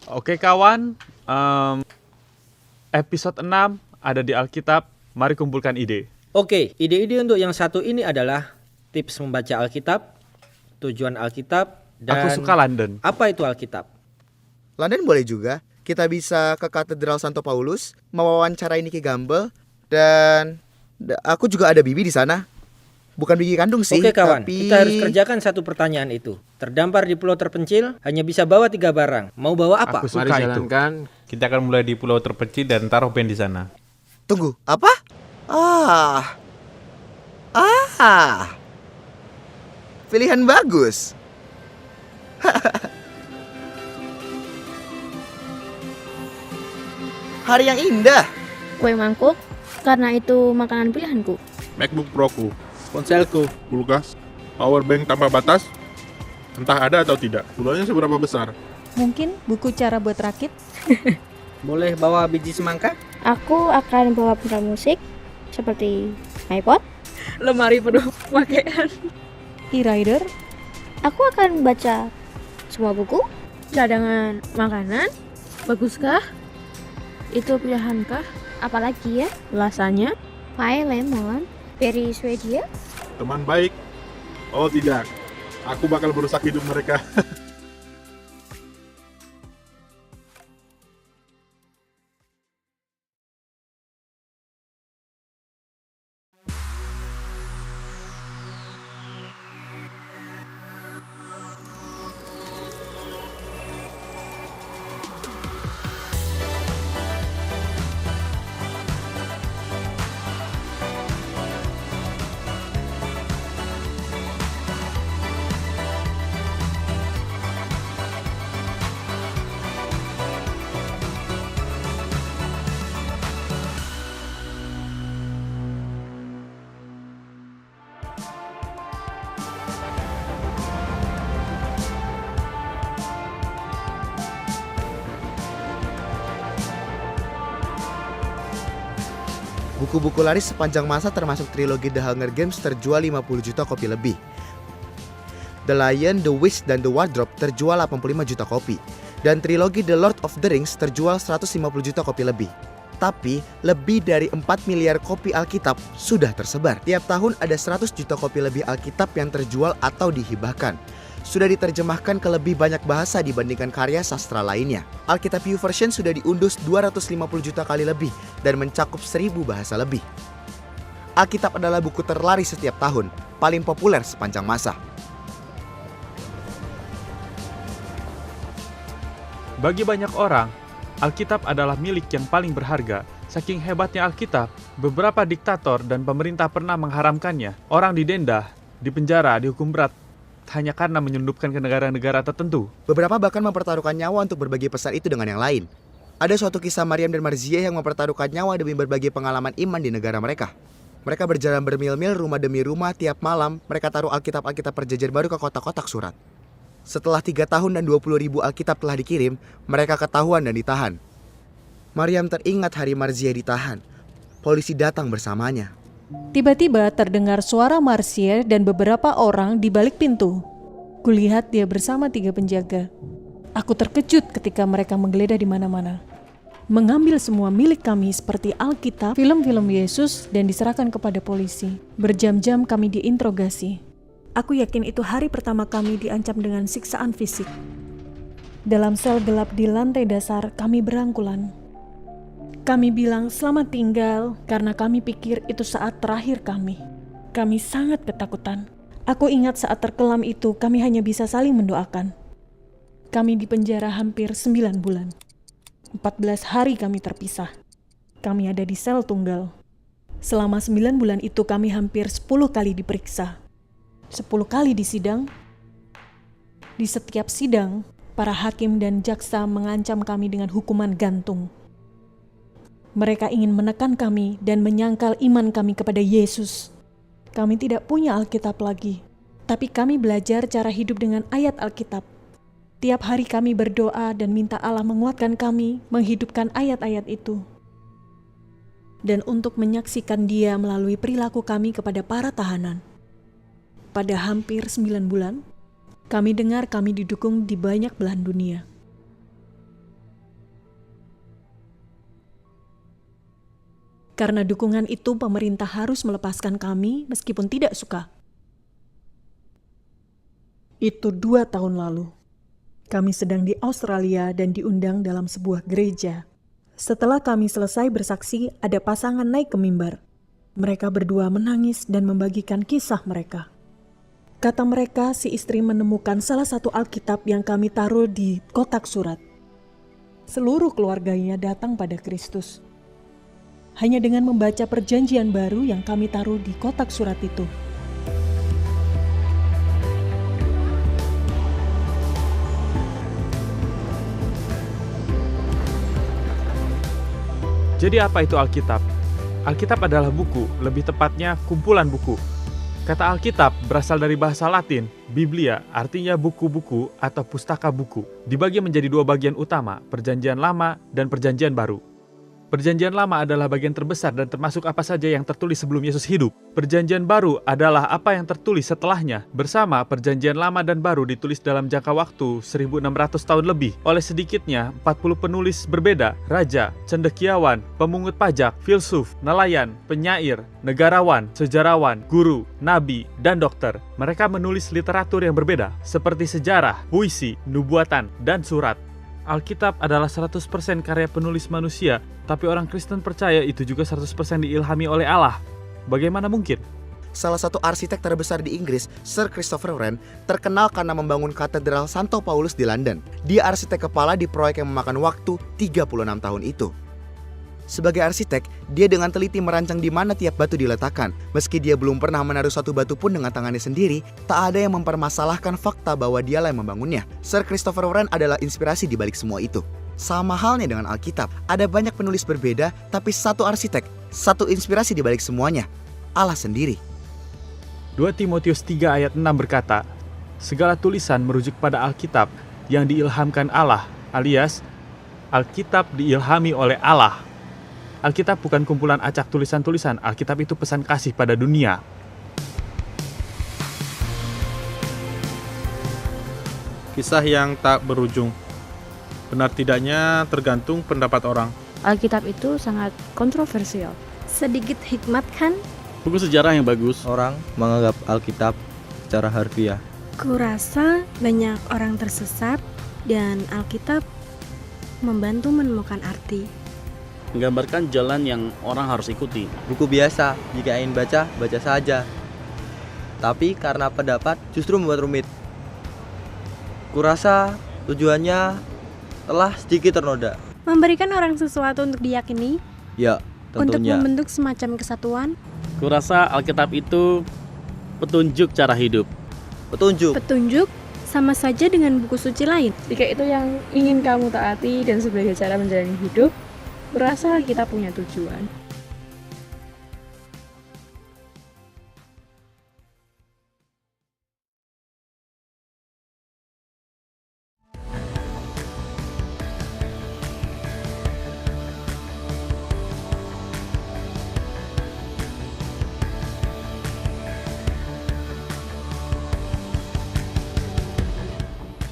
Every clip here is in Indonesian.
Oke kawan, episode 6 ada di Alkitab. Mari kumpulkan ide. Oke, ide-ide untuk yang satu ini adalah tips membaca Alkitab, tujuan Alkitab, dan Aku suka London. apa itu Alkitab. London boleh juga. Kita bisa ke Katedral Santo Paulus, mewawancarai Nicky Gamble, dan aku juga ada bibi di sana. Bukan bibi kandung sih, Oke kawan, tapi... kita harus kerjakan satu pertanyaan itu. Terdampar di pulau terpencil, hanya bisa bawa 3 barang. Mau bawa apa? Aku Mari suka itu. jalankan. Kita akan mulai di pulau terpencil dan taruh band di sana. Tunggu, apa? Pilihan bagus. Hari yang indah. Kue mangkuk, karena itu makanan pilihanku. MacBook Pro-ku, Ponselku. kulkas, power bank tanpa batas, entah ada atau tidak. Pulaunya seberapa besar? Mungkin buku cara buat rakit. Boleh bawa biji semangka? Aku akan bawa pedal musik, seperti iPod. Lemari penuh pakaian. E-rider. Aku akan baca semua buku, cadangan makanan. Baguskah? Itu pilihankah? Apalagi ya? Lasanya, pie lemon, dari Swedia. Teman baik? Oh tidak, aku bakal merusak hidup mereka. Buku-buku laris sepanjang masa termasuk trilogi The Hunger Games terjual 50 juta kopi lebih. The Lion, The Witch, dan The Wardrobe terjual 85 juta kopi. Dan trilogi The Lord of the Rings terjual 150 juta kopi lebih. Tapi, lebih dari 4 miliar kopi Alkitab sudah tersebar. Tiap tahun ada 100 juta kopi lebih Alkitab yang terjual atau dihibahkan. Sudah diterjemahkan ke lebih banyak bahasa dibandingkan karya sastra lainnya. Alkitab YouVersion sudah diunduh 250 juta kali lebih dan mencakup 1000 bahasa lebih. Alkitab adalah buku terlaris setiap tahun, paling populer sepanjang masa. Bagi banyak orang, Alkitab adalah milik yang paling berharga. Saking hebatnya Alkitab, beberapa diktator dan pemerintah pernah mengharamkannya. Orang didenda, dipenjara, dihukum berat, hanya karena menyelundupkan ke negara-negara tertentu. Beberapa bahkan mempertaruhkan nyawa untuk berbagi pesan itu dengan yang lain. Ada suatu kisah Maryam dan Marzia yang mempertaruhkan nyawa demi berbagi pengalaman iman di negara mereka. Mereka berjalan bermil-mil rumah demi rumah tiap malam. Mereka taruh Alkitab perjanjian baru ke kotak-kotak surat. Setelah 3 tahun dan 20.000 Alkitab telah dikirim, mereka ketahuan dan ditahan. Maryam teringat hari Marzia ditahan. Polisi datang bersamanya. Tiba-tiba terdengar suara Marcia dan beberapa orang di balik pintu. Kulihat dia bersama 3 penjaga. Aku terkejut ketika mereka menggeledah di mana-mana. Mengambil semua milik kami seperti Alkitab, film-film Yesus, dan diserahkan kepada polisi. Berjam-jam kami diinterogasi. Aku yakin itu hari pertama kami diancam dengan siksaan fisik. Dalam sel gelap di lantai dasar, kami berangkulan. Kami bilang selamat tinggal karena kami pikir itu saat terakhir kami. Kami sangat ketakutan. Aku ingat saat terkelam itu kami hanya bisa saling mendoakan. Kami dipenjara hampir 9 bulan. 14 hari kami terpisah. Kami ada di sel tunggal. Selama 9 bulan itu kami hampir 10 kali diperiksa. 10 kali disidang. Di setiap sidang, para hakim dan jaksa mengancam kami dengan hukuman gantung. Mereka ingin menekan kami dan menyangkal iman kami kepada Yesus. Kami tidak punya Alkitab lagi, tapi kami belajar cara hidup dengan ayat Alkitab. Tiap hari kami berdoa dan minta Allah menguatkan kami menghidupkan ayat-ayat itu. dan untuk menyaksikan Dia melalui perilaku kami kepada para tahanan. Pada hampir 9 bulan, kami dengar kami didukung di banyak belahan dunia. Karena dukungan itu, pemerintah harus melepaskan kami meskipun tidak suka. Itu 2 tahun lalu. Kami sedang di Australia dan diundang dalam sebuah gereja. Setelah kami selesai bersaksi, ada pasangan naik ke mimbar. Mereka berdua menangis dan membagikan kisah mereka. Kata mereka, si istri menemukan salah satu Alkitab yang kami taruh di kotak surat. Seluruh keluarganya datang pada Kristus. Hanya dengan membaca perjanjian baru yang kami taruh di kotak surat itu. Jadi apa itu Alkitab? Alkitab adalah buku, lebih tepatnya kumpulan buku. Kata Alkitab berasal dari bahasa Latin, Biblia, artinya buku-buku atau pustaka buku. Dibagi menjadi 2 bagian utama, Perjanjian Lama dan Perjanjian Baru. Perjanjian Lama adalah bagian terbesar dan termasuk apa saja yang tertulis sebelum Yesus hidup. Perjanjian Baru adalah apa yang tertulis setelahnya. Bersama Perjanjian Lama dan Baru ditulis dalam jangka waktu 1600 tahun lebih oleh sedikitnya 40 penulis berbeda: raja, cendekiawan, pemungut pajak, filsuf, nelayan, penyair, negarawan, sejarawan, guru, nabi, dan dokter. Mereka menulis literatur yang berbeda seperti sejarah, puisi, nubuatan, dan surat. Alkitab adalah 100% karya penulis manusia, tapi orang Kristen percaya itu juga 100% diilhami oleh Allah. Bagaimana mungkin? Salah satu arsitek terbesar di Inggris, Sir Christopher Wren, terkenal karena membangun Katedral Santo Paulus di London. Dia arsitek kepala di proyek yang memakan waktu 36 tahun itu. Sebagai arsitek, dia dengan teliti merancang di mana tiap batu diletakkan. Meski dia belum pernah menaruh satu batu pun dengan tangannya sendiri, tak ada yang mempermasalahkan fakta bahwa dialah yang membangunnya. Sir Christopher Wren adalah inspirasi di balik semua itu. Sama halnya dengan Alkitab, ada banyak penulis berbeda, tapi satu arsitek, satu inspirasi di balik semuanya, Allah sendiri. 2 Timotius 3 ayat 6 berkata, segala tulisan merujuk pada Alkitab yang diilhamkan Allah, alias Alkitab diilhami oleh Allah. Alkitab bukan kumpulan acak tulisan-tulisan, Alkitab itu pesan kasih pada dunia. Kisah yang tak berujung. Benar tidaknya tergantung pendapat orang. Alkitab itu sangat kontroversial. Sedikit hikmat kan? Buku sejarah yang bagus. Orang menganggap Alkitab secara harfiah. Kurasa banyak orang tersesat dan Alkitab membantu menemukan arti. Menggambarkan jalan yang orang harus ikuti. Buku biasa, jika ingin baca, baca saja. Tapi karena pendapat justru membuat rumit. Kurasa tujuannya telah sedikit ternoda. Memberikan orang sesuatu untuk diyakini. Ya, untuk tentunya. membentuk semacam kesatuan. Kurasa Alkitab itu petunjuk cara hidup. Petunjuk sama saja dengan buku suci lain. Jika itu yang ingin kamu taati dan sebagai cara menjalani hidup, berasa kita punya tujuan.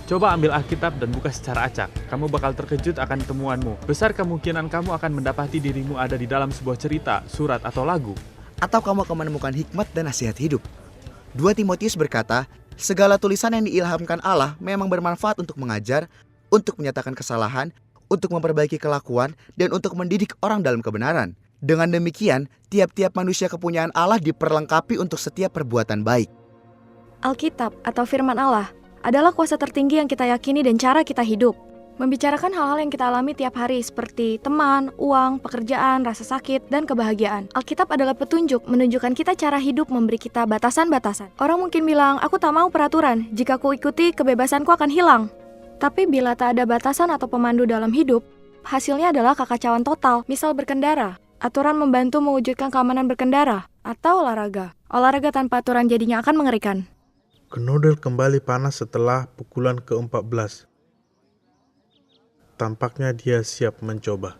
Coba ambil Alkitab dan buka secara acak. Kamu bakal terkejut akan temuanmu. Besar kemungkinan kamu akan mendapati dirimu ada di dalam sebuah cerita, surat, atau lagu. Atau kamu akan menemukan hikmat dan nasihat hidup. 2 Timotius berkata, segala tulisan yang diilhamkan Allah memang bermanfaat untuk mengajar, untuk menyatakan kesalahan, untuk memperbaiki kelakuan, dan untuk mendidik orang dalam kebenaran. Dengan demikian, tiap-tiap manusia kepunyaan Allah diperlengkapi untuk setiap perbuatan baik. Alkitab atau firman Allah adalah kuasa tertinggi yang kita yakini dan cara kita hidup. Membicarakan hal-hal yang kita alami tiap hari seperti teman, uang, pekerjaan, rasa sakit, dan kebahagiaan. Alkitab adalah petunjuk, menunjukkan kita cara hidup, memberi kita batasan-batasan. Orang mungkin bilang, aku tak mau peraturan, jika ku ikuti kebebasanku akan hilang. Tapi bila tak ada batasan atau pemandu dalam hidup, hasilnya adalah kekacauan total. Misal berkendara, aturan membantu mewujudkan keamanan berkendara, atau olahraga. Olahraga tanpa aturan jadinya akan mengerikan. Knudel kembali panas setelah pukulan ke-14. Tampaknya dia siap mencoba.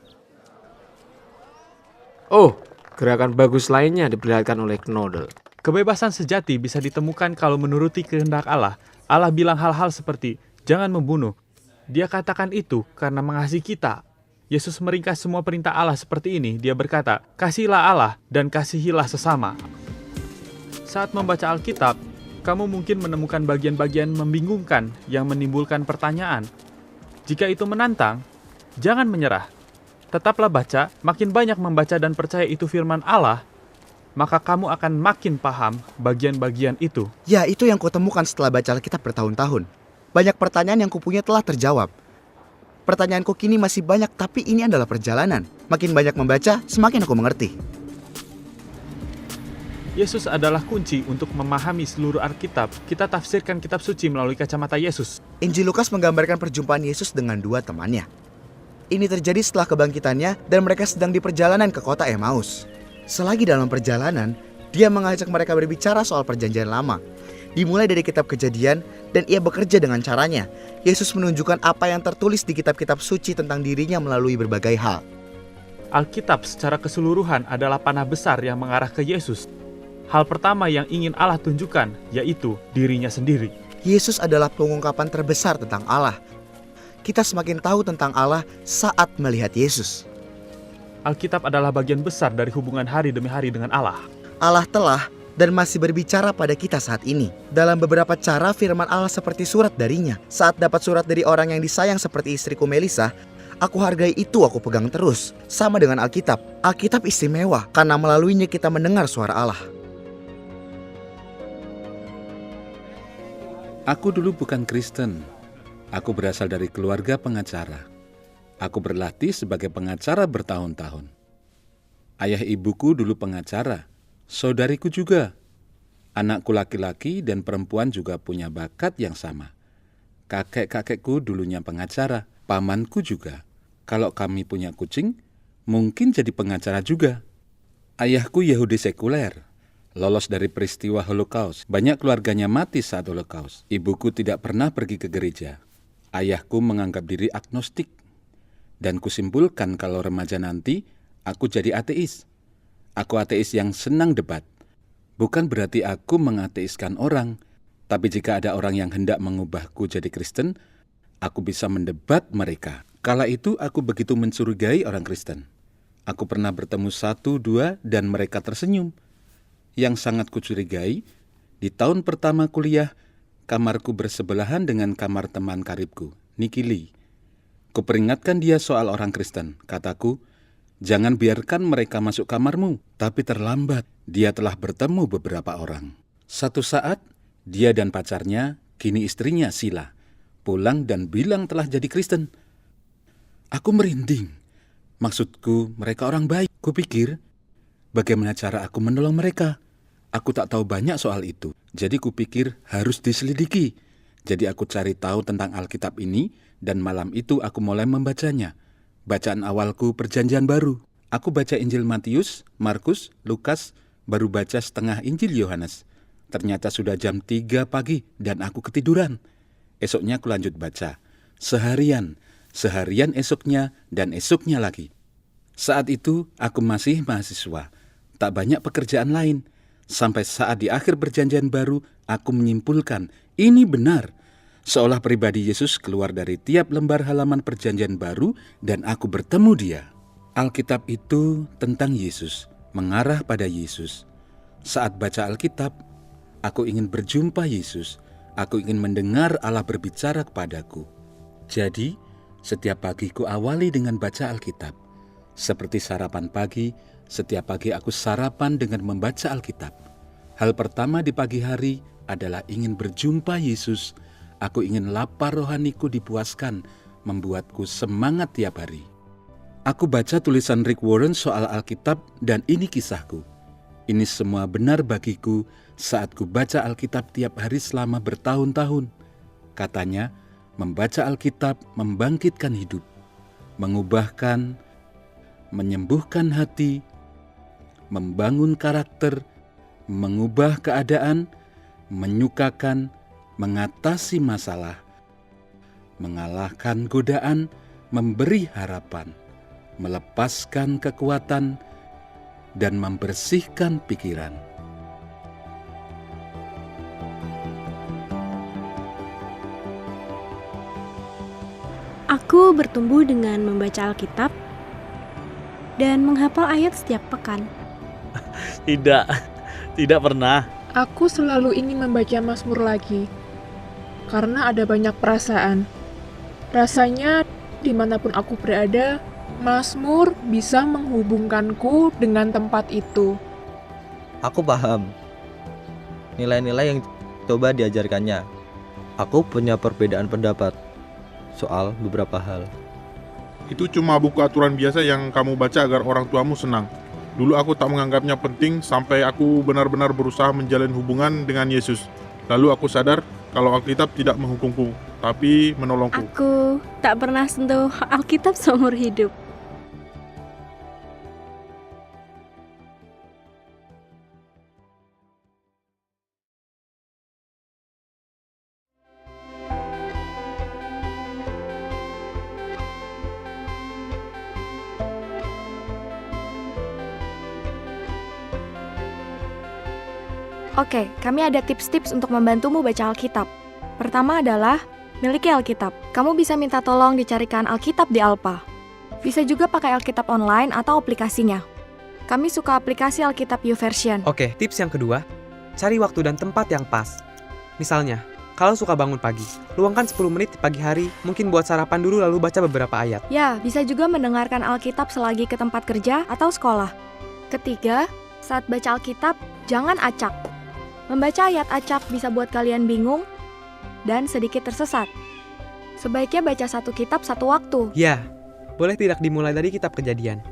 Oh, Gerakan bagus lainnya diperlihatkan oleh Knodel. Kebebasan sejati bisa ditemukan kalau menuruti kehendak Allah. Allah bilang hal-hal seperti, jangan membunuh. Dia katakan itu karena mengasihi kita. Yesus meringkas semua perintah Allah seperti ini. Dia berkata, kasihilah Allah dan kasihilah sesama. Saat membaca Alkitab, kamu mungkin menemukan bagian-bagian membingungkan yang menimbulkan pertanyaan. Jika itu menantang, jangan menyerah. Tetaplah baca, makin banyak membaca dan percaya itu firman Allah, maka kamu akan makin paham bagian-bagian itu. Ya, itu yang kutemukan setelah baca Alkitab bertahun-tahun. Banyak pertanyaan yang kupunya telah terjawab. Pertanyaanku kini masih banyak, tapi ini adalah perjalanan. Makin banyak membaca, semakin aku mengerti. Yesus adalah kunci untuk memahami seluruh Alkitab. Kita tafsirkan kitab suci melalui kacamata Yesus. Injil Lukas menggambarkan perjumpaan Yesus dengan dua temannya. Ini terjadi setelah kebangkitannya dan mereka sedang di perjalanan ke kota Emmaus. Selagi dalam perjalanan, dia mengajak mereka berbicara soal perjanjian lama. Dimulai dari kitab Kejadian dan ia bekerja dengan caranya. Yesus menunjukkan apa yang tertulis di kitab-kitab suci tentang dirinya melalui berbagai hal. Alkitab secara keseluruhan adalah panah besar yang mengarah ke Yesus. Hal pertama yang ingin Allah tunjukkan yaitu dirinya sendiri. Yesus adalah pengungkapan terbesar tentang Allah. Kita semakin tahu tentang Allah saat melihat Yesus. Alkitab adalah bagian besar dari hubungan hari demi hari dengan Allah. Allah telah dan masih berbicara pada kita saat ini. Dalam beberapa cara firman Allah seperti surat darinya. Saat dapat surat dari orang yang disayang seperti istriku Melisa, aku hargai itu, aku pegang terus. Sama dengan Alkitab. Alkitab istimewa karena melaluinya kita mendengar suara Allah. Aku dulu bukan Kristen. Aku berasal dari keluarga pengacara. Aku berlatih sebagai pengacara bertahun-tahun. Ayah ibuku dulu pengacara. Saudariku juga. Anakku laki-laki dan perempuan juga punya bakat yang sama. Kakek-kakekku dulunya pengacara, pamanku juga. Kalau kami punya kucing, mungkin jadi pengacara juga. Ayahku Yahudi sekuler, lolos dari peristiwa Holocaust. Banyak keluarganya mati saat Holocaust. Ibuku tidak pernah pergi ke gereja. Ayahku menganggap diri agnostik. Dan kusimpulkan kalau remaja nanti, aku jadi ateis. Aku ateis yang senang debat. Bukan berarti aku mengateiskan orang, tapi jika ada orang yang hendak mengubahku jadi Kristen, aku bisa mendebat mereka. Kala itu aku begitu mencurigai orang Kristen. Aku pernah bertemu 1-2 dan mereka tersenyum. Yang sangat kucurigai, di tahun pertama kuliah, kamarku bersebelahan dengan kamar teman karibku, Nicky Lee. Kuperingatkan dia soal orang Kristen, kataku, jangan biarkan mereka masuk kamarmu. Tapi terlambat, dia telah bertemu beberapa orang. Satu saat, dia dan pacarnya, kini istrinya Sila, pulang dan bilang telah jadi Kristen. Aku merinding. Maksudku, mereka orang baik. Kupikir, bagaimana cara aku menolong mereka? Aku tak tahu banyak soal itu. Jadi kupikir harus diselidiki. Jadi aku cari tahu tentang Alkitab ini, dan malam itu aku mulai membacanya. Bacaan awalku Perjanjian Baru. Aku baca Injil Matius, Markus, Lukas, baru baca setengah Injil Yohanes. Ternyata sudah jam 3 pagi dan aku ketiduran. Esoknya aku lanjut baca. Seharian esoknya dan esoknya lagi. Saat itu aku masih mahasiswa. Tak banyak pekerjaan lain. Sampai saat di akhir Perjanjian Baru aku menyimpulkan ini benar. Seolah pribadi Yesus keluar dari tiap lembar halaman Perjanjian Baru dan aku bertemu dia. Alkitab itu tentang Yesus, mengarah pada Yesus. Saat baca Alkitab, aku ingin berjumpa Yesus. Aku ingin mendengar Allah berbicara kepadaku. Jadi, setiap pagi ku awali dengan baca Alkitab. Seperti sarapan pagi, setiap pagi aku sarapan dengan membaca Alkitab. Hal pertama di pagi hari adalah ingin berjumpa Yesus. Aku ingin lapar rohaniku dipuaskan, membuatku semangat tiap hari. Aku baca tulisan Rick Warren soal Alkitab dan ini kisahku. Ini semua benar bagiku saat ku baca Alkitab tiap hari selama bertahun-tahun. Katanya, membaca Alkitab membangkitkan hidup, mengubahkan, menyembuhkan hati, membangun karakter, mengubah keadaan, menyukakan, mengatasi masalah, mengalahkan godaan, memberi harapan, melepaskan kekuatan, dan membersihkan pikiran. Aku bertumbuh dengan membaca Alkitab dan menghafal ayat setiap pekan. Tidak, tidak pernah. Aku selalu ingin membaca Mazmur lagi, karena ada banyak perasaan. Rasanya, dimanapun aku berada, Mazmur bisa menghubungkanku dengan tempat itu. Aku paham nilai-nilai yang coba diajarkannya. Aku punya perbedaan pendapat soal beberapa hal. Itu cuma buku aturan biasa yang kamu baca agar orang tuamu senang. Dulu aku tak menganggapnya penting sampai aku benar-benar berusaha menjalin hubungan dengan Yesus. Lalu aku sadar kalau Alkitab tidak menghukumku, tapi menolongku. Aku tak pernah sentuh Alkitab seumur hidup. Oke, kami ada tips-tips untuk membantumu baca Alkitab. Pertama adalah, miliki Alkitab. Kamu bisa minta tolong dicarikan Alkitab di Alpa. Bisa juga pakai Alkitab online atau aplikasinya. Kami suka aplikasi Alkitab YouVersion. Oke, tips yang kedua, cari waktu dan tempat yang pas. Misalnya, kalau suka bangun pagi, luangkan 10 menit di pagi hari, mungkin buat sarapan dulu lalu baca beberapa ayat. Ya, bisa juga mendengarkan Alkitab selagi ke tempat kerja atau sekolah. Ketiga, saat baca Alkitab, jangan acak. Membaca ayat acak bisa buat kalian bingung dan sedikit tersesat. Sebaiknya baca satu kitab satu waktu. Ya, boleh tidak dimulai dari kitab Kejadian.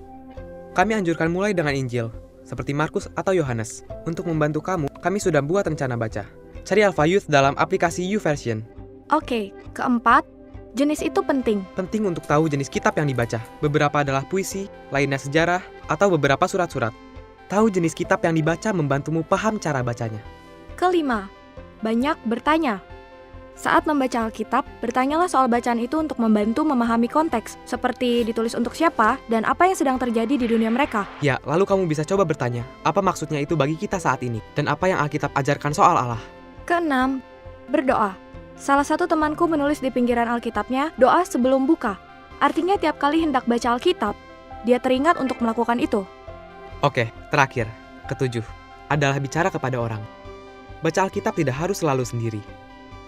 Kami anjurkan mulai dengan Injil, seperti Markus atau Yohanes. Untuk membantu kamu, kami sudah buat rencana baca. Cari Alpha Youth dalam aplikasi YouVersion. Oke, keempat, jenis itu penting. Penting untuk tahu jenis kitab yang dibaca. Beberapa adalah puisi, lainnya sejarah, atau beberapa surat-surat. Tahu jenis kitab yang dibaca membantumu paham cara bacanya. Kelima, banyak bertanya. Saat membaca Alkitab, bertanyalah soal bacaan itu untuk membantu memahami konteks, seperti ditulis untuk siapa dan apa yang sedang terjadi di dunia mereka. Ya, lalu kamu bisa coba bertanya, apa maksudnya itu bagi kita saat ini, dan apa yang Alkitab ajarkan soal Allah. Keenam, berdoa. Salah satu temanku menulis di pinggiran Alkitabnya, doa sebelum buka. Artinya tiap kali hendak baca Alkitab, dia teringat untuk melakukan itu. Oke, terakhir, ketujuh, adalah bicara kepada orang. Baca Alkitab tidak harus selalu sendiri.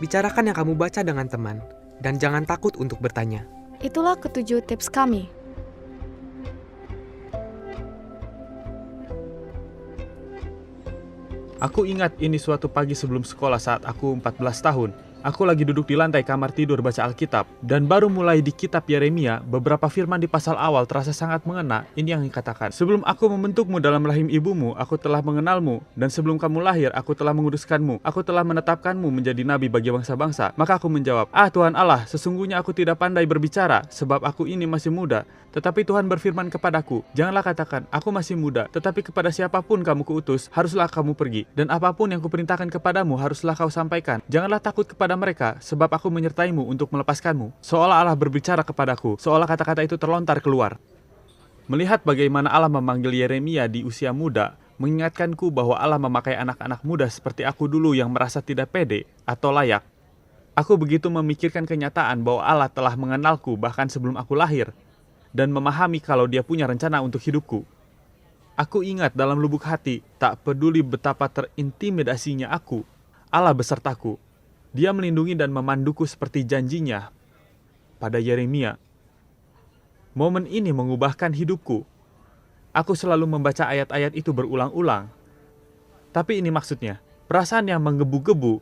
Bicarakan yang kamu baca dengan teman, dan jangan takut untuk bertanya. Itulah ketujuh tips kami. Aku ingat ini suatu pagi sebelum sekolah saat aku 14 tahun. Aku lagi duduk di lantai kamar tidur baca Alkitab, dan baru mulai di kitab Yeremia, beberapa firman di pasal awal terasa sangat mengena. Ini yang dikatakan, sebelum aku membentukmu dalam rahim ibumu, aku telah mengenalmu, dan sebelum kamu lahir, aku telah menguduskanmu. Aku telah menetapkanmu menjadi nabi bagi bangsa-bangsa. Maka aku menjawab, Tuhan Allah, sesungguhnya aku tidak pandai berbicara, sebab aku ini masih muda. Tetapi Tuhan berfirman kepadaku, janganlah katakan, aku masih muda, tetapi kepada siapapun kamu kuutus, haruslah kamu pergi. Dan apapun yang kuperintahkan kepadamu, haruslah kau sampaikan. Janganlah takut kepada mereka, sebab aku menyertaimu untuk melepaskanmu. Seolah Allah berbicara kepadaku, seolah kata-kata itu terlontar keluar. Melihat bagaimana Allah memanggil Yeremia di usia muda, mengingatkanku bahwa Allah memakai anak-anak muda seperti aku dulu yang merasa tidak pede atau layak. Aku begitu memikirkan kenyataan bahwa Allah telah mengenalku bahkan sebelum aku lahir, dan memahami kalau Dia punya rencana untuk hidupku. Aku ingat dalam lubuk hati, tak peduli betapa terintimidasinya aku, Allah besertaku. Dia melindungi dan memanduku seperti janjinya pada Yeremia. Momen ini mengubahkan hidupku. Aku selalu membaca ayat-ayat itu berulang-ulang. Tapi ini maksudnya, perasaan yang menggebu-gebu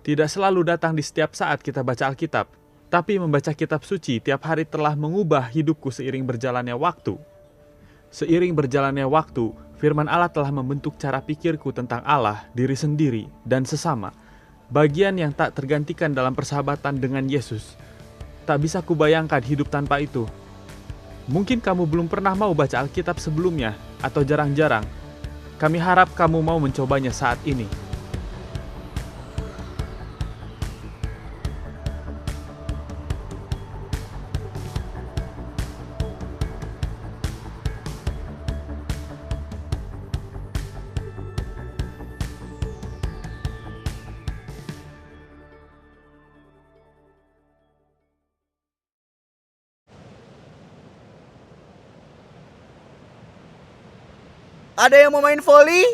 tidak selalu datang di setiap saat kita baca Alkitab, tapi membaca kitab suci tiap hari telah mengubah hidupku seiring berjalannya waktu. Seiring berjalannya waktu, firman Allah telah membentuk cara pikirku tentang Allah, diri sendiri, dan sesama. Bagian yang tak tergantikan dalam persahabatan dengan Yesus. Tak bisa kubayangkan hidup tanpa itu. Mungkin kamu belum pernah mau baca Alkitab sebelumnya, atau jarang-jarang. Kami harap kamu mau mencobanya saat ini. Ada yang mau main volley?